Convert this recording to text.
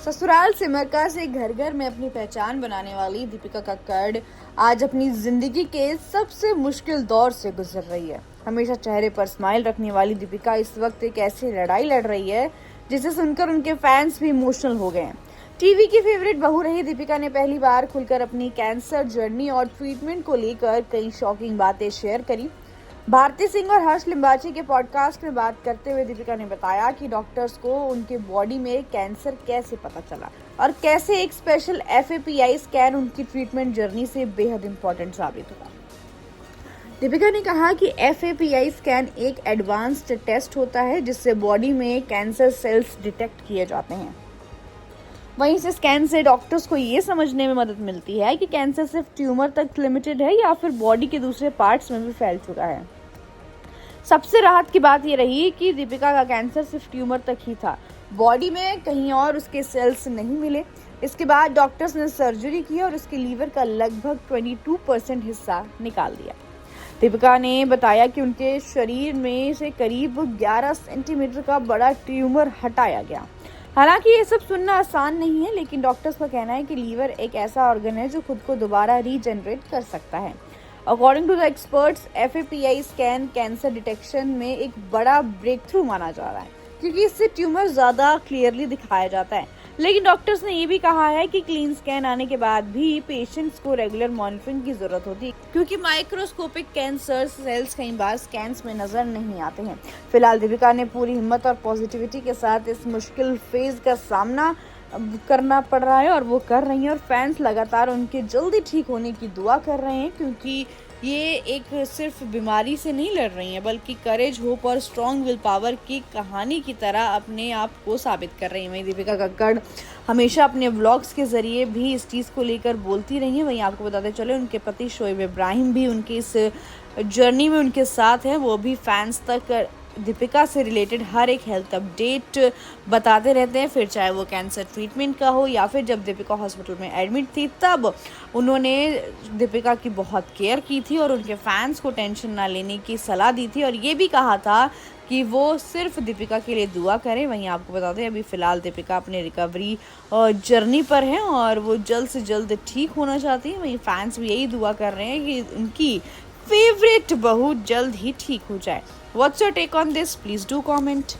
ससुराल सिमरका से घर घर में अपनी पहचान बनाने वाली दीपिका कक्कड़ आज अपनी जिंदगी के सबसे मुश्किल दौर से गुजर रही है। हमेशा चेहरे पर स्माइल रखने वाली दीपिका इस वक्त एक ऐसी लड़ाई लड़ रही है जिसे सुनकर उनके फैंस भी इमोशनल हो गए हैं। टीवी की फेवरेट बहू रही दीपिका ने पहली बार खुलकर अपनी कैंसर जर्नी और ट्रीटमेंट को लेकर कई शॉकिंग बातें शेयर करी। भारती सिंह और हर्ष लिम्बाची के पॉडकास्ट में बात करते हुए दीपिका ने बताया कि डॉक्टर्स को उनके बॉडी में कैंसर कैसे पता चला और कैसे एक स्पेशल FAPI स्कैन उनकी ट्रीटमेंट जर्नी से बेहद इंपॉर्टेंट साबित हुआ। दीपिका ने कहा कि FAPI स्कैन एक एडवांस्ड टेस्ट होता है जिससे बॉडी में कैंसर सेल्स डिटेक्ट किए जाते हैं। वहीं इस स्कैन से डॉक्टर्स को ये समझने में मदद मिलती है कि कैंसर सिर्फ ट्यूमर तक लिमिटेड है या फिर बॉडी के दूसरे पार्ट्स में भी फैल चुका है। सबसे राहत की बात ये रही कि दीपिका का कैंसर सिर्फ ट्यूमर तक ही था, बॉडी में कहीं और उसके सेल्स नहीं मिले। इसके बाद डॉक्टर्स ने सर्जरी की और उसके लीवर का लगभग 22% हिस्सा निकाल दिया। दीपिका ने बताया कि उनके शरीर में से करीब 11 सेंटीमीटर का बड़ा ट्यूमर हटाया गया। हालांकि ये सब सुनना आसान नहीं है, लेकिन डॉक्टर्स का कहना है कि लीवर एक ऐसा ऑर्गन है जो खुद को दोबारा रीजनरेट कर सकता है। According to the experts, FAPI scan cancer detection में एक बड़ा ब्रेक थ्रू माना जा रहा है क्योंकि इससे ट्यूमर ज़्यादा क्लियरली दिखाया जाता है। लेकिन डॉक्टर्स ने ये भी कहा है कि क्लीन स्कैन आने के बाद भी पेशेंट्स को रेगुलर मॉनिटरिंग की जरूरत होती है क्योंकि माइक्रोस्कोपिक कैंसर सेल्स कई बार स्कैन्स में नजर नहीं आते हैं। फिलहाल दीपिका ने पूरी हिम्मत और पॉजिटिविटी के साथ इस मुश्किल फेज का सामना करना पड़ रहा है और वो कर रही हैं और फैंस लगातार उनके जल्दी ठीक होने की दुआ कर रहे हैं क्योंकि ये एक सिर्फ बीमारी से नहीं लड़ रही हैं बल्कि करेज, होप और स्ट्रॉन्ग विल पावर की कहानी की तरह अपने आप को साबित कर रही हैं। वहीं दीपिका कक्कड़ हमेशा अपने व्लॉग्स के जरिए भी इस चीज़ को लेकर बोलती रही हैं। वहीं आपको बताते चले उनके पति शोएब इब्राहिम भी उनकी इस जर्नी में उनके साथ हैं। वो भी फैंस तक दीपिका से रिलेटेड हर एक हेल्थ अपडेट बताते रहते हैं, फिर चाहे वो कैंसर ट्रीटमेंट का हो या फिर जब दीपिका हॉस्पिटल में एडमिट थी तब उन्होंने दीपिका की बहुत केयर की थी और उनके फैंस को टेंशन ना लेने की सलाह दी थी और ये भी कहा था कि वो सिर्फ दीपिका के लिए दुआ करें। वहीं आपको बताते हैं अभी फ़िलहाल दीपिका अपने रिकवरी जर्नी पर हैं और वो जल्द से जल्द ठीक होना चाहती हैं। वहीं फैंस भी यही दुआ कर रहे हैं कि उनकी फेवरेट बहू जल्द ही ठीक हो जाए। What's your take on this? Please do comment.